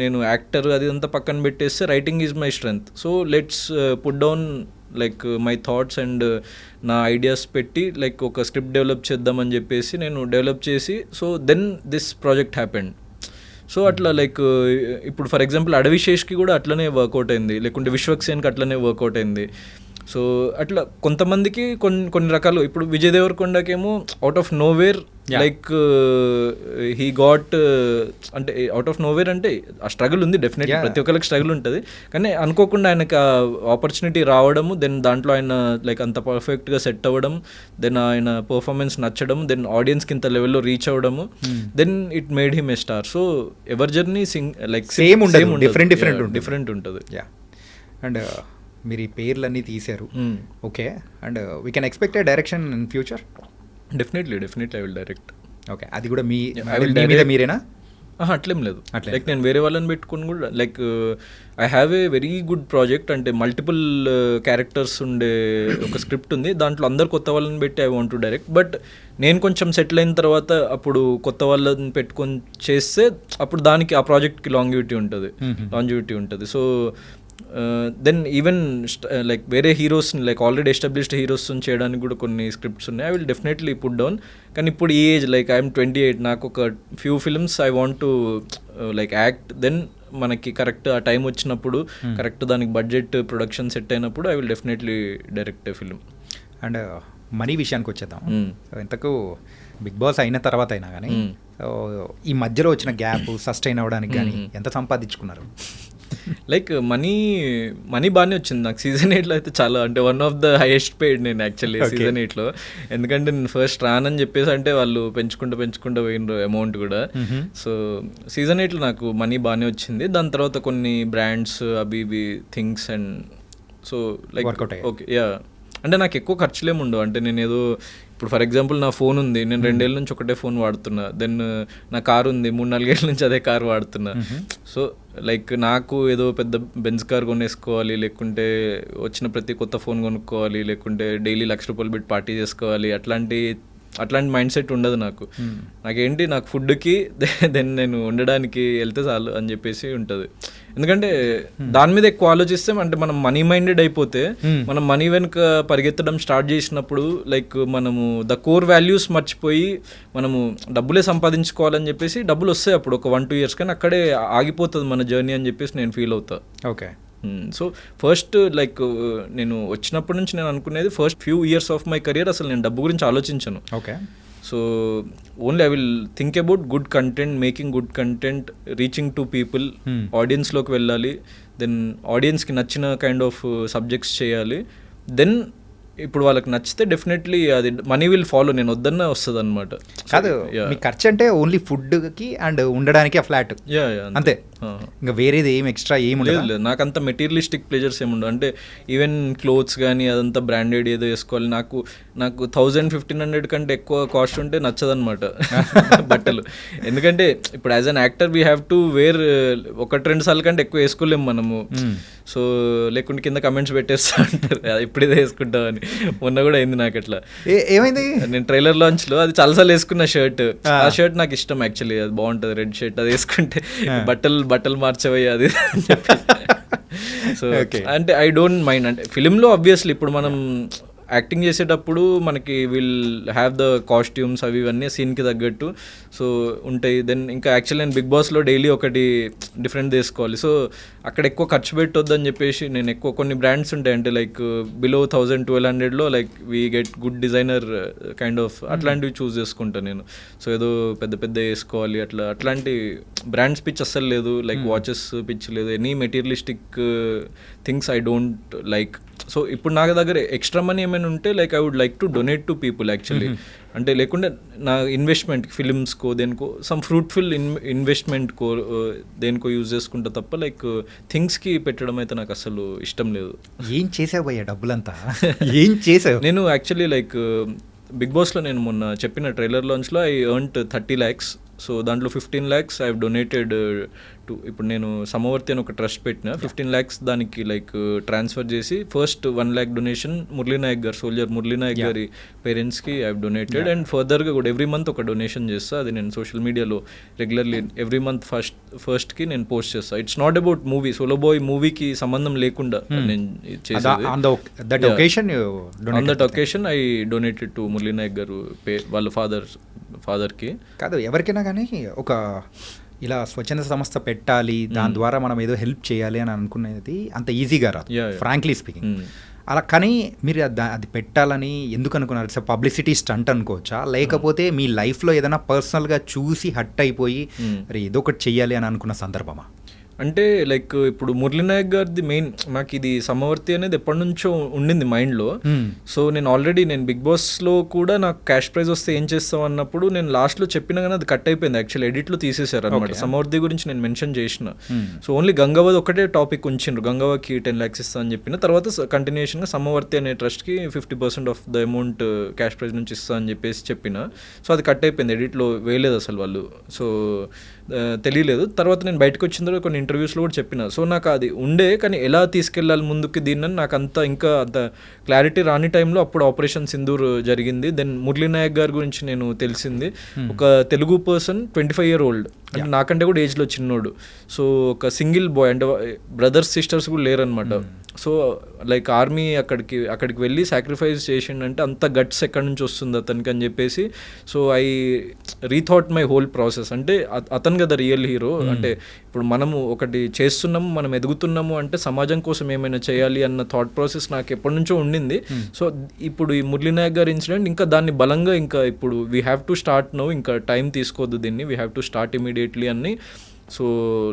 నేను యాక్టర్ అది అంతా పక్కన పెట్టేస్తే writing is my strength. So let's put down like my thoughts and నా ఐడియాస్ పెట్టి లైక్ ఒక స్క్రిప్ట్ డెవలప్ చేద్దామని చెప్పేసి నేను డెవలప్ చేసి so then this project happened. So అట్లా లైక్ ఇప్పుడు ఫర్ ఎగ్జాంపుల్ అడవిశేష్కి కూడా అట్లనే వర్కౌట్ అయింది, లేకుంటే విశ్వక్సేన్కి అట్లనే వర్కౌట్ అయింది. సో అట్లా కొంతమందికి కొన్ని రకాలు. ఇప్పుడు విజయ్ దేవరకొండకేమో out of nowhere like he got అంటే అవుట్ ఆఫ్ నోవేర్ అంటే ఆ స్ట్రగుల్ ఉంది డెఫినెట్లీ, ప్రతి ఒక్కరికి స్ట్రగుల్ ఉంటుంది. కానీ అనుకోకుండా ఆయనకు ఆపర్చునిటీ రావడము, దెన్ దాంట్లో ఆయన లైక్ అంత పర్ఫెక్ట్గా సెట్ అవ్వడం, దెన్ ఆయన పర్ఫార్మెన్స్ నచ్చడం, దెన్ ఆడియన్స్కి ఇంత లెవెల్లో రీచ్ అవ్వడము, then it made him a star. So ఎవరి జర్నీ లైక్ సేమ్ డిఫరెంట్ ఉంటుంది. అండ్ మీరు ఈ పేర్లన్నీ తీశారు, okay, and we can expect a direction in future? Definitely I will direct. Okay, అది కూడా మీరేనా? అట్లేం లేదు, లైక్ నేను వేరే వాళ్ళని పెట్టుకుని కూడా like I have a very good project. అంటే మల్టిపుల్ క్యారెక్టర్స్ ఉండే ఒక స్క్రిప్ట్ ఉంది, దాంట్లో అందరు కొత్త వాళ్ళని పెట్టి I want to direct. But నేను కొంచెం సెటిల్ అయిన తర్వాత అప్పుడు కొత్త వాళ్ళని పెట్టుకొని చేస్తే అప్పుడు దానికి ఆ ప్రాజెక్ట్కి లాంజివిటీ ఉంటుంది. సో దెన్ ఈవెన్ లైక్ వేరే హీరోస్ని లైక్ ఆల్రెడీ ఎస్టాబ్లిష్డ్ హీరోస్ని చేయడానికి కూడా కొన్ని స్క్రిప్ట్స్ ఉన్నాయి. I will definitely put down. కానీ ఇప్పుడు ఈ ఏజ్ లైక్ ఐఎమ్ 28, నాకు ఒక few films I want to like act. Then మనకి కరెక్ట్ ఆ టైం వచ్చినప్పుడు కరెక్ట్ దానికి బడ్జెట్ ప్రొడక్షన్ సెట్ అయినప్పుడు I will definitely direct a film. And money విషయానికి వచ్చేద్దాం. ఇంతకు బిగ్ బాస్ అయిన తర్వాత అయినా కానీ ఈ మధ్యలో వచ్చిన గ్యాప్ సస్టైన్ అవ్వడానికి కానీ ఎంత సంపాదించుకున్నారు? లైక్ మనీ బాగానే వచ్చింది నాకు. సీజన్ 8లో అయితే చాలా అంటే one of the highest paid నేను యాక్చువల్లీ సీజన్ 8లో. ఎందుకంటే నేను ఫస్ట్ రానని చెప్పేసి అంటే వాళ్ళు పెంచుకుంటూ పోయిన అమౌంట్ కూడా. సో సీజన్ 8లో నాకు మనీ బాగానే వచ్చింది. దాని తర్వాత కొన్ని బ్రాండ్స్ అవి things and so like okay yeah అంటే నాకు ఎక్కువ ఖర్చులేము ఉండవు. అంటే నేను ఏదో ఇప్పుడు ఫర్ ఎగ్జాంపుల్ నా ఫోన్ ఉంది, నేను 2 ఏళ్ళ నుంచి ఒకటే ఫోన్ వాడుతున్నా. దెన్ నా కార్ ఉంది, 3-4 ఏళ్ళ నుంచి అదే కార్ వాడుతున్నా. సో లైక్ నాకు ఏదో పెద్ద బెంజ్ కార్ కొనేసుకోవాలి, లేకుంటే వచ్చిన ప్రతి కొత్త ఫోన్ కొనుక్కోవాలి, లేకుంటే డైలీ ₹1,00,000 పెట్టి పార్టీ చేసుకోవాలి, అట్లాంటి మైండ్ సెట్ ఉండదు నాకు. నాకేంటి, నాకు ఫుడ్కి దెన్ నేను ఉండడానికి వెళ్తే చాలు అని చెప్పేసి ఉంటుంది. ఎందుకంటే దాని మీద ఎక్కువ ఆలోచిస్తే అంటే మనం మనీ మైండెడ్ అయిపోతే, మనం మనీ వెనుక పరిగెత్తడం స్టార్ట్ చేసినప్పుడు లైక్ మనము ద కోర్ వాల్యూస్ మర్చిపోయి మనము డబ్బులే సంపాదించుకోవాలని చెప్పేసి డబ్బులు వస్తాయి అప్పుడు ఒక 1-2 years, కానీ అక్కడే ఆగిపోతుంది మన జర్నీ అని చెప్పేసి నేను ఫీల్ అవుతా. ఓకే. సో ఫస్ట్ లైక్ నేను వచ్చినప్పటి నుంచి నేను అనుకునేది first few years of my career అసలు నేను డబ్బు గురించి ఆలోచించను. Okay. So only I will think about good content, making good content, reaching to people, ఆడియన్స్లోకి వెళ్ళాలి, దెన్ ఆడియన్స్కి నచ్చిన కైండ్ ఆఫ్ సబ్జెక్ట్స్ చేయాలి. దెన్ ఇప్పుడు వాళ్ళకి నచ్చితే డెఫినెట్లీ అది మనీ విల్ ఫాలో, నేను వద్దన్నా వస్తుంది అనమాట. కాదు, మీ ఖర్చు అంటే ఓన్లీ ఫుడ్కి అండ్ ఉండడానికి ఆ ఫ్లాట్ అంతే, ఇంకా వేరేది ఏం ఎక్స్ట్రా ఏమి లేదు. నాకు అంత మెటీరియలిస్టిక్ ప్లెజర్స్ ఏముండవు. అంటే ఈవెన్ క్లోత్స్ కానీ అదంతా బ్రాండెడ్ ఏదో వేసుకోవాలి, నాకు 1,000-1,500 కంటే ఎక్కువ కాస్ట్ ఉంటే నచ్చదనమాట బట్టలు. ఎందుకంటే ఇప్పుడు as an actor we have to wear 1-2 సార్లు కంటే ఎక్కువ వేసుకోలేము మనము. సో లేకుంటే కింద కమెంట్స్ పెట్టేస్తా అంటారు ఇప్పుడు ఇదే వేసుకుంటామని. మొన్న కూడా అయింది నాకు అట్లా. ఏమైంది, నేను ట్రైలర్ లాంచ్ లో అది చాలాసార్లు వేసుకున్న షర్ట్, ఆ షర్ట్ నాకు ఇష్టం యాక్చువల్లీ, అది బాగుంటుంది రెడ్ షర్ట్, అది వేసుకుంటే బట్టలు మార్చవయ్యి అది అని చెప్పి. సో అంటే ఐ డోంట్ మైండ్. అంటే ఫిలింలో ఆబ్వియస్లీ ఇప్పుడు మనం యాక్టింగ్ చేసేటప్పుడు మనకి విల్ హ్యావ్ ద కాస్ట్యూమ్స్ అవి ఇవన్నీ సీన్కి తగ్గట్టు సో ఉంటాయి. దెన్ ఇంకా యాక్చువల్లీ నేను బిగ్ బాస్లో డైలీ ఒకటి డిఫరెంట్ తీసుకోవాలి. సో అక్కడ ఎక్కువ ఖర్చు పెట్టొద్దు అని చెప్పేసి నేను ఎక్కువ కొన్ని బ్రాండ్స్ ఉంటాయి అంటే లైక్ బిలో 1,000-1,200లో like we get good designer kind of అట్లాంటివి చూస్ చేసుకుంటాను నేను. సో ఏదో పెద్ద వేసుకోవాలి అట్లాంటి బ్రాండ్స్ పిచ్ అస్సలు లేదు, లైక్ వాచెస్ పిచ్ లేదు, any materialistic things I don't like. So ఇప్పుడు నా దగ్గర ఎక్స్ట్రా మనీ ఏమైనా ఉంటే like I would like to donate to people actually. అంటే లేకుంటే నా ఇన్వెస్ట్మెంట్ ఫిలిమ్స్కో దేనికో సమ్ ఫ్రూట్ఫుల్ ఇన్వెస్ట్మెంట్కో దేనికో యూజ్ చేసుకుంటా తప్ప లైక్ థింగ్స్కి పెట్టడం అయితే నాకు అసలు ఇష్టం లేదు. ఏం చేసావు భయ్యా డబ్బులంతా, ఏం చేసావు? నేను యాక్చువల్లీ లైక్ బిగ్ బాస్లో నేను మొన్న చెప్పిన ట్రైలర్ లాంచ్లో ఐ ఎర్న్డ్ 30 lakhs. సో దాంట్లో 15 lakhs I have donated to, ఇప్పుడు నేను సమవర్తి అని ఒక ట్రస్ట్ పెట్టిన 15 lakhs దానికి లైక్ ట్రాన్స్ఫర్ చేసి ఫస్ట్ 1 lakh డొనేషన్ మురళీనాయక్ గారు, సోల్జర్ మురళీనాయక్ గారి పేరెంట్స్కి ఐ హవ్ డొనేటెడ్. అండ్ ఫర్దర్గా కూడా ఎవ్రీ మంత్ ఒక డొనేషన్ చేస్తా, అది నేను సోషల్ మీడియాలో రెగ్యులర్లీ ఎవ్రీ మంత్ ఫస్ట్కి నేను పోస్ట్ చేస్తాను. It's not about movie, solo boy మూవీకి సంబంధం లేకుండా నేను చేసేది. On that occasion I donated to Murali Nayak garu వాళ్ళ ఫాదర్కి. కాదు, ఎవరికైనా కానీ ఒక ఇలా స్వచ్ఛంద సంస్థ పెట్టాలి, దాని ద్వారా మనం ఏదో హెల్ప్ చేయాలి అని అనుకునేది అంత ఈజీగా రాదు, ఫ్రాంక్లీ స్పీకింగ్. అలా కానీ మీరు అది పెట్టాలని ఎందుకు అనుకున్నారు? ఇట్స్ పబ్లిసిటీ స్టంట్ అనుకోవచ్చా, లేకపోతే మీ లైఫ్లో ఏదైనా పర్సనల్గా చూసి హట్ అయిపోయి మరి ఏదో ఒకటి చెయ్యాలి అని అనుకున్న సందర్భమా? అంటే లైక్ ఇప్పుడు మురళీనాయక్ గారిది మెయిన్ నాకు ఇది సమవర్తి అనేది ఎప్పటి నుంచో ఉండింది మైండ్లో. సో నేను బిగ్ బాస్లో కూడా నాకు క్యాష్ ప్రైజ్ వస్తే ఏం చేస్తాం అన్నప్పుడు నేను లాస్ట్లో చెప్పినా కానీ అది కట్ అయిపోయింది యాక్చువల్లీ, ఎడిట్లో తీసేశారు అనమాట. సమవర్తి గురించి నేను మెన్షన్ చేసిన. సో ఓన్లీ గంగావద్ ఒకటే టాపిక్ ఉంచిండ్రు, గంగావకి 10 lakhs ఇస్తా అని చెప్పిన తర్వాత కంటిన్యూషన్గా సమవర్తి అనే ట్రస్ట్కి 50% of the amount cash prize నుంచి ఇస్తా అని చెప్పిన. సో అది కట్ అయిపోయింది, ఎడిట్లో వేయలేదు అసలు వాళ్ళు. సో తెలియలేదు. తర్వాత నేను బయటకు వచ్చిన తర్వాత కొన్ని ఇంటర్వ్యూస్లో కూడా చెప్పిన. సో నాకు అది ఉండే, కానీ ఎలా తీసుకెళ్ళాలి ముందుకి దీన్ని నాకు ఇంకా అంత క్లారిటీ రాని టైంలో అప్పుడు ఆపరేషన్ సింధూర్ జరిగింది. దెన్ మురళీనాయక్ గారి గురించి నేను తెలిసింది, ఒక తెలుగు పర్సన్ 25-year-old, అంటే నాకంటే కూడా ఏజ్లో చిన్నోడు. సో ఒక సింగిల్ బాయ్, అంటే బ్రదర్స్ సిస్టర్స్ కూడా లేరనమాట. సో లైక్ ఆర్మీ అక్కడికి వెళ్ళి సాక్రిఫైస్ చేసిండంటే అంత గట్స్ ఎక్కడి నుంచి వస్తుంది అతనికి అని చెప్పేసి. So I rethought my whole process. అంటే అతను కదా రియల్ హీరో. అంటే ఇప్పుడు మనము ఒకటి చేస్తున్నాము, మనం ఎదుగుతున్నాము అంటే సమాజం కోసం ఏమైనా చేయాలి అన్న థాట్ ప్రాసెస్ నాకు ఎప్పటి నుంచో ఉండింది. సో ఇప్పుడు ఈ మురళీనాయక్ గారి ఇన్సిడెంట్ ఇంకా దాన్ని బలంగా ఇంకా ఇప్పుడు we have to start now, ఇంకా టైం తీసుకోవద్దు దీన్ని, we have to start immediately అని సో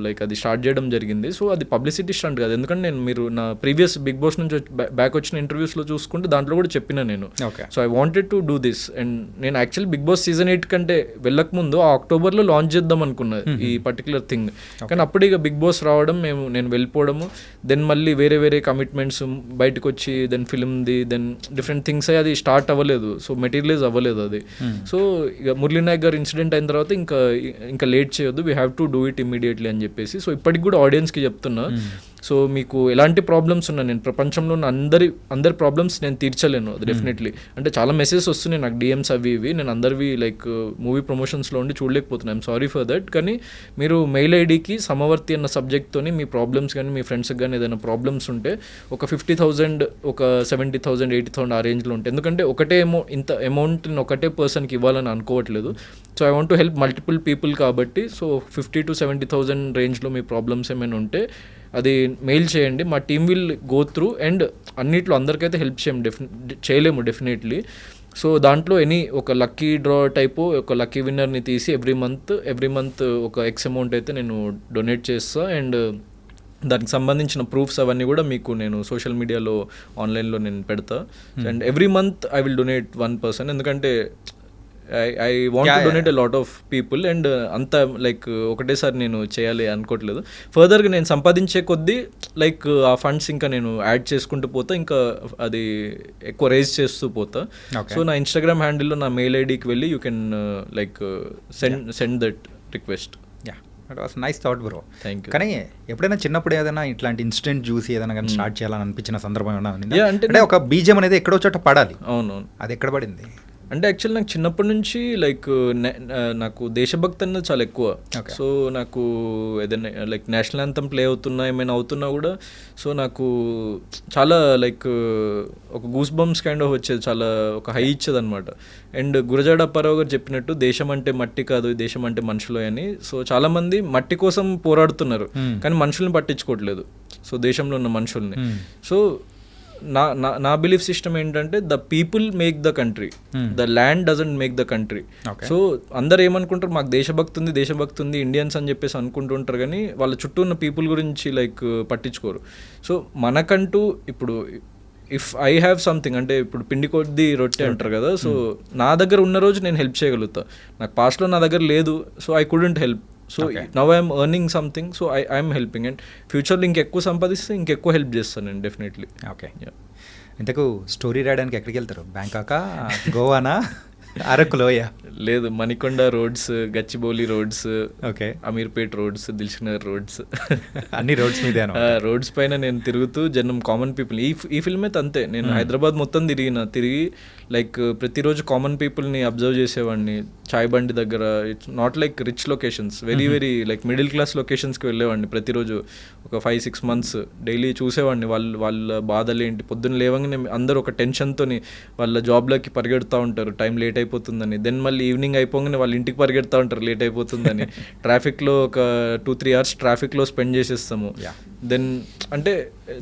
లైక్ అది స్టార్ట్ చేయడం జరిగింది. సో అది పబ్లిసిటీ స్టంట్ కాదు, ఎందుకంటే మీరు నా ప్రీవియస్ బిగ్ బాస్ నుంచి బ్యాక్ వచ్చిన ఇంటర్వ్యూస్లో చూసుకుంటే దాంట్లో కూడా చెప్పిన నేను. So I wanted to do this. And నేను యాక్చువల్లీ బిగ్ బాస్ సీజన్ 8 కంటే వెళ్ళక ముందు ఆ అక్టోబర్లో లాంచ్ చేద్దాం అనుకున్నా ఈ పర్టికులర్ థింగ్. కానీ అప్పుడు ఇక బిగ్ బాస్ రావడం, నేను వెళ్ళిపోవడము, దెన్ మళ్ళీ వేరే వేరే కమిట్మెంట్స్ బయటకు వచ్చి, దెన్ ఫిల్మ్ది, దెన్ డిఫరెంట్ థింగ్స్ అది స్టార్ట్ అవ్వలేదు. సో మెటీరియలైజ్ అవ్వలేదు అది. సో ఇక మురళీ నాయక్ గారు ఇన్సిడెంట్ అయిన తర్వాత ఇంకా లేట్ చేయొద్దు, we have to do it immediately అని చెప్పేసి. సో ఇప్పటికి కూడా ఆడియన్స్కి చెప్తున్నా, సో మీకు ఎలాంటి ప్రాబ్లమ్స్ ఉన్నా, నేను ప్రపంచంలో ఉన్న అందరి ప్రాబ్లమ్స్ నేను తీర్చలేను, అది డెఫినెట్లీ. అంటే చాలా మెసేజెస్ వస్తున్నాయి నాకు, డిఎమ్స్ అవి ఇవి, నేను అందరివి లైక్ మూవీ ప్రమోషన్స్లో ఉండి చూడలేకపోతున్నాను, ఐఎమ్ సారీ ఫర్ దట్. కానీ మీరు మెయిల్ ఐడికి సమవర్తి అన్న సబ్జెక్ట్తోని మీ ప్రాబ్లమ్స్ కానీ మీ ఫ్రెండ్స్కి కానీ ఏదైనా ప్రాబ్లమ్స్ ఉంటే ఒక 50,000, ఒక 70,000, 80,000 ఆ రేంజ్లో ఉంటాయి. ఎందుకంటే ఇంత అమౌంట్ని ఒకటే పర్సన్కి ఇవ్వాలని అనుకోవట్లేదు. So I want to help multiple people కాబట్టి, సో 50,000 to 70,000 రేంజ్లో మీ ప్రాబ్లమ్స్ ఏమైనా ఉంటే అది మెయిల్ చేయండి, మా team will go through. And అన్నిట్లో అందరికైతే హెల్ప్ చేయలేము డెఫినెట్లీ. సో దాంట్లో ఒక లక్కీ డ్రా టైపు ఒక లక్కీ విన్నర్ని తీసి ఎవ్రీ మంత్ ఒక ఎక్స్ అమౌంట్ అయితే నేను డొనేట్ చేస్తా. అండ్ దానికి సంబంధించిన ప్రూఫ్స్ అవన్నీ కూడా మీకు నేను సోషల్ మీడియాలో ఆన్లైన్లో నేను పెడతా. And every month I will donate 1 person, ఎందుకంటే I want to donate a lot of people. And అంత లైక్ ఒకటేసారి నేను చేయాలి అనుకోవట్లేదు. ఫర్దర్గా నేను సంపాదించే కొద్దీ లైక్ ఆ ఫండ్స్ ఇంకా నేను యాడ్ చేసుకుంటూ పోతా, ఇంకా అది ఎక్కువ రేజ్ చేస్తూ పోతా. సో నా ఇన్స్టాగ్రామ్ హ్యాండిల్లో నా మెయిల్ ఐడికి వెళ్ళి you can like send that request. That was nice thought bro. Thank you. కానీ ఎప్పుడైనా చిన్నప్పుడు ఏదైనా ఇట్లాంటి ఇన్సిడెంట్ చూసి ఏదైనా కానీ స్టార్ట్ చేయాలని అనిపించిన సందర్భం ఏమైనా ఉంది? అంటే ఒక బీజం అనేది ఎక్కడో చోట పడాలి. అవునవును. అది ఎక్కడ పడింది? అంటే యాక్చువల్ నాకు చిన్నప్పటి నుంచి లైక్ నాకు దేశభక్తి అనేది చాలా ఎక్కువ. సో నాకు ఏదైనా లైక్ నేషనల్ యాంథమ్ ప్లే అవుతున్నా, ఏమైనా అవుతున్నా కూడా సో నాకు చాలా లైక్ ఒక గూస్ బంప్స్ కైండ్ ఆఫ్ వచ్చేది, చాలా ఒక హై ఇచ్చేది అనమాట. అండ్ గురజాడ అప్పారావు గారు చెప్పినట్టు దేశం అంటే మట్టి కాదు, దేశం అంటే మనుషులు అని. సో చాలామంది మట్టి కోసం పోరాడుతున్నారు కానీ మనుషుల్ని పట్టించుకోవట్లేదు, సో దేశంలో ఉన్న మనుషుల్ని. సో నా బిలీఫ్ సిస్టమ్ ఏంటంటే the people make the country, the land doesn't make the country. So అందరు ఏమనుకుంటారు, మాకు దేశభక్తి ఉంది ఇండియన్స్ అని చెప్పేసి అనుకుంటుంటారు, కానీ వాళ్ళ చుట్టూ ఉన్న పీపుల్ గురించి లైక్ పట్టించుకోరు. సో మనకంటూ ఇప్పుడు ఇఫ్ ఐ హ్యావ్ సంథింగ్, అంటే ఇప్పుడు పిండి కొద్ది రొట్టె అంటారు కదా, సో నా దగ్గర ఉన్న రోజు నేను హెల్ప్ చేయగలుగుతా. నాకు పాస్ట్లో నా దగ్గర లేదు, so I couldn't help. So now I'm earning something, so I'm helping. And ఫ్యూచర్లో ఇంకెక్కువ సంపాదిస్తే ఇంకెక్కువ హెల్ప్ చేస్తాను నేను డెఫినెట్లీ. ఓకే. ఇంతకు స్టోరీ రాయడానికి ఎక్కడికి వెళ్తారు? బ్యాంకాకా, గోవానా, అరకులోయ? లేదు, Manikonda roads, Gachibowli roads, okay, Ameerpet roads, Dilsukhnagar roads, అన్ని రోడ్స్ మీద రోడ్స్ పైన నేను తిరుగుతూ జనం కామన్ పీపుల్ ఈ ఫిల్మ్ అయితే అంతే. నేను హైదరాబాద్ మొత్తం తిరిగి లైక్ ప్రతిరోజు కామన్ పీపుల్ని అబ్జర్వ్ చేసేవాడిని. చాయ్ బండి దగ్గర, it's not like rich locations, very like middle class లొకేషన్స్కి వెళ్ళేవాడిని ప్రతిరోజు. ఒక 5-6 months డైలీ చూసేవాడిని వాళ్ళ బాధలు ఏంటి. పొద్దున్న లేవగానే అందరూ ఒక టెన్షన్తోని వాళ్ళ జాబ్లోకి పరిగెడుతూ ఉంటారు టైం లేట్ అయిపోతుందని. దెన్ మళ్ళీ ఈవినింగ్ అయిపోగానే వాళ్ళ ఇంటికి పరిగెడుతూ ఉంటారు లేట్ అయిపోతుందని. ట్రాఫిక్లో ఒక 2-3 hours ట్రాఫిక్లో స్పెండ్ చేసేస్తాము. దెన్ అంటే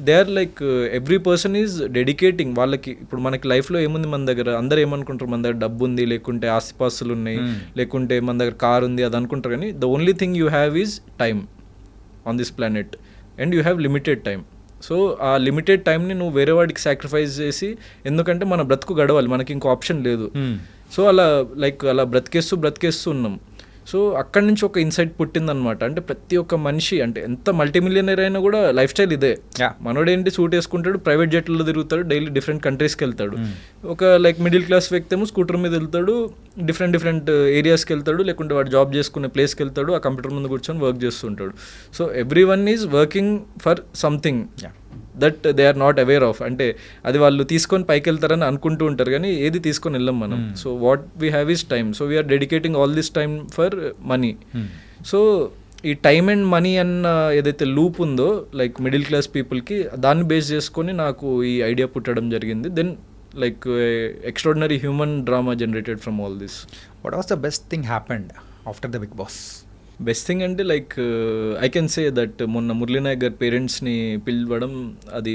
they are like every person is dedicating వాళ్ళకి. ఇప్పుడు మనకి లైఫ్లో ఏముంది మన దగ్గర, అందరూ ఏమనుకుంటారు మన దగ్గర డబ్బు ఉంది, లేకుంటే ఆస్తిపాస్తులు ఉన్నాయి, లేకుంటే మన దగ్గర కార్ ఉంది, అది అనుకుంటారు. కానీ the only thing you have is time on this planet and you have limited time. So ఆ లిమిటెడ్ టైంని నువ్వు వేరే వాడికి సాక్రిఫైస్ చేసి, ఎందుకంటే మన బ్రతుకు గడవాలి, మనకి ఇంకో ఆప్షన్ లేదు. సో అలా బ్రతికేస్తూ ఉన్నాం. సో అక్కడి నుంచి ఒక ఇన్సైట్ పుట్టిందనమాట. అంటే ప్రతి ఒక్క మనిషి, అంటే ఎంత మల్టీమిలియనర్ అయినా కూడా లైఫ్ స్టైల్ ఇదే. మనోడేంటి, సూట్ వేసుకుంటాడు, ప్రైవేట్ జెట్లలో తిరుగుతాడు, డైలీ డిఫరెంట్ కంట్రీస్కి వెళ్తాడు. ఒక లైక్ మిడిల్ క్లాస్ వ్యక్తి ఏమో స్కూటర్ మీద వెళ్తాడు, డిఫరెంట్ ఏరియాస్కి వెళ్తాడు, లేకుంటే వాడు జాబ్ చేసుకునే ప్లేస్కి వెళ్తాడు, ఆ కంప్యూటర్ ముందు కూర్చొని వర్క్ చేస్తుంటాడు. So everyone is working for something that they are not aware of. అంటే అది వాళ్ళు తీసుకొని పైకి వెళ్తారని అనుకుంటూ ఉంటారు, కానీ ఏది తీసుకొని వెళ్ళాం మనం. So what we have is time. So we are dedicating all this time for money. So ఈ టైమ్ అండ్ మనీ అన్న ఏదైతే లూప్ ఉందో లైక్ మిడిల్ క్లాస్ పీపుల్కి, దాన్ని బేస్ చేసుకొని నాకు ఈ ఐడియా పుట్టడం జరిగింది. Then like extraordinary human drama generated from all this. What was the best thing happened after the Bigg Boss? Best thing అంటే like I can say that మొన్న మురళీ నాయక్ గారి పేరెంట్స్ని పిలవడం, అది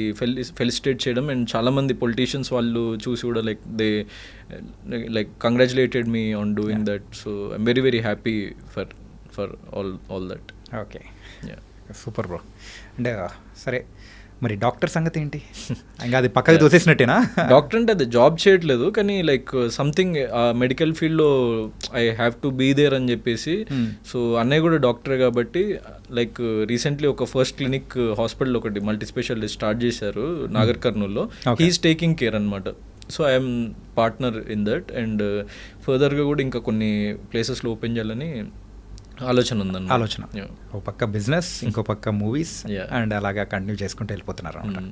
ఫెలిసిటేట్ చేయడం, అండ్ చాలామంది పొలిటీషియన్స్ వాళ్ళు చూసి కూడా like they like congratulated me on doing that. So I'm very happy for all that. Okay, Yeah. Super bro. అంటే సరే, మరి డాక్టర్ సంగతి ఏంటి? ఇంకా అది పక్కకి తోసేసినట్టేనా? డాక్టర్ అంటే అది జాబ్ చేయట్లేదు, కానీ లైక్ సంథింగ్ మెడికల్ ఫీల్డ్లో I have to be there అని చెప్పేసి. సో అన్నయ్య కూడా డాక్టరే కాబట్టి లైక్ రీసెంట్లీ ఒక ఫస్ట్ క్లినిక్ హాస్పిటల్ ఒకటి మల్టీ స్పెషాలిటీ స్టార్ట్ చేశారు నాగర్ కర్నూల్లో. హీఈస్ టేకింగ్ కేర్ అనమాట. So I'm partner in that. And ఫర్దర్గా కూడా ఇంకా కొన్ని ప్లేసెస్లో ఓపెన్ చేయాలని ఆలోచన ఉందండి. ఆలోచన, ఒక పక్క బిజినెస్, ఇంకో పక్క మూవీస్, Yeah. అండ్ అలాగా కంటిన్యూ చేసుకుంటూ వెళ్ళిపోతున్నారు అనమాట.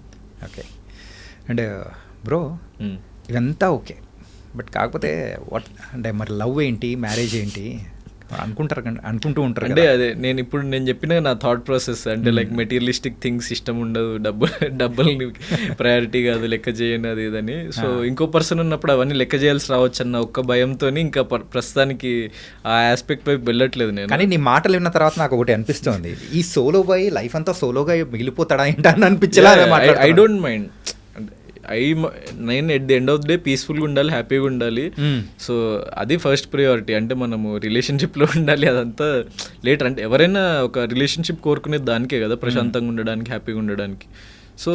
ఓకే. అండ్ బ్రో, ఇదంతా ఓకే, బట్ కాకపోతే వాట్ అంటే మరి లవ్ ఏంటి, మ్యారేజ్ ఏంటి అనుకుంటూ ఉంటారు అంటే అదే నేను చెప్పిన నా థాట్ ప్రాసెస్. అంటే లైక్ మెటీరియలిస్టిక్ థింగ్స్ ఇష్టం ఉండదు, డబ్బుల్ని ప్రయారిటీ కాదు, లెక్క చేయను అది ఇదని. సో ఇంకో పర్సన్ ఉన్నప్పుడు అవన్నీ లెక్క చేయాల్సి రావచ్చు అన్న ఒక్క భయంతో ఇంకా ప్రస్తుతానికి ఆ ఆస్పెక్ట్ వైపు వెళ్ళట్లేదు నేను. కానీ నీ మాటలు విన్న తర్వాత నాకు ఒకటి అనిపిస్తుంది, ఈ సోలో బాయ్ లైఫ్ అంతా సోలోగా మిగిలిపోతాడా ఏంటి అని అనిపించేలా. I don't mind. నేను at the end of the day పీస్ఫుల్గా ఉండాలి, హ్యాపీగా ఉండాలి. సో అది ఫస్ట్ ప్రియారిటీ. అంటే మనము రిలేషన్షిప్లో ఉండాలి, అదంతా లేటర్. అంటే ఎవరైనా ఒక రిలేషన్షిప్ కోరుకునేది దానికే కదా, ప్రశాంతంగా ఉండడానికి, హ్యాపీగా ఉండడానికి. సో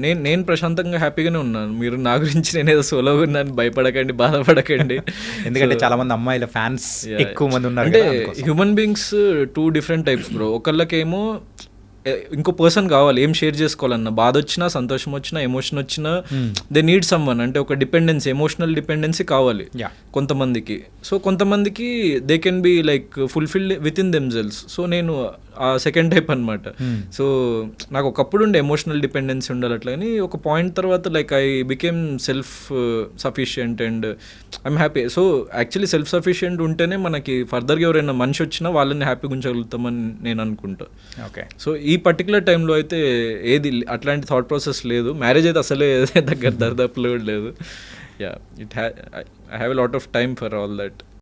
నేను ప్రశాంతంగా హ్యాపీగానే ఉన్నాను. మీరు నా గురించి నేనేదో సోలోగా ఉన్నాను భయపడకండి, బాధపడకండి. ఎందుకంటే చాలా మంది అమ్మాయిల ఫ్యాన్స్ ఎక్కువ మంది ఉన్నారు. అంటే human beings 2 different types bro. ఒకళ్ళకేమో ఇంకో పర్సన్ కావాలి, ఏం షేర్ చేసుకోవాలన్నా, బాధ వచ్చినా, సంతోషం వచ్చినా, ఎమోషన్ వచ్చినా దే నీడ్ సమ్వన్. అంటే ఒక డిపెండెన్సీ, ఎమోషనల్ డిపెండెన్సీ కావాలి కొంతమందికి. సో కొంతమందికి they can be like fulfilled with in themselves. So నేను ఆ సెకండ్ టైప్ అనమాట. సో నాకు ఒకప్పుడు ఉండే ఎమోషనల్ డిపెండెన్సీ ఉండాలి అట్లా, కానీ ఒక పాయింట్ తర్వాత like I became self sufficient and I'm happy. So actually self sufficient ఉంటేనే మనకి ఫర్దర్గా ఎవరైనా మనిషి వచ్చినా వాళ్ళని హ్యాపీగా ఉంచగలుగుతామని నేను అనుకుంటా. ఓకే. సో ఈ పర్టికులర్ టైంలో అయితే ఏది అట్లాంటి థాట్ ప్రాసెస్ లేదు. మ్యారేజ్ అయితే అసలే దరిదాపులో లేదు. Yeah, I have a lot of time for all that.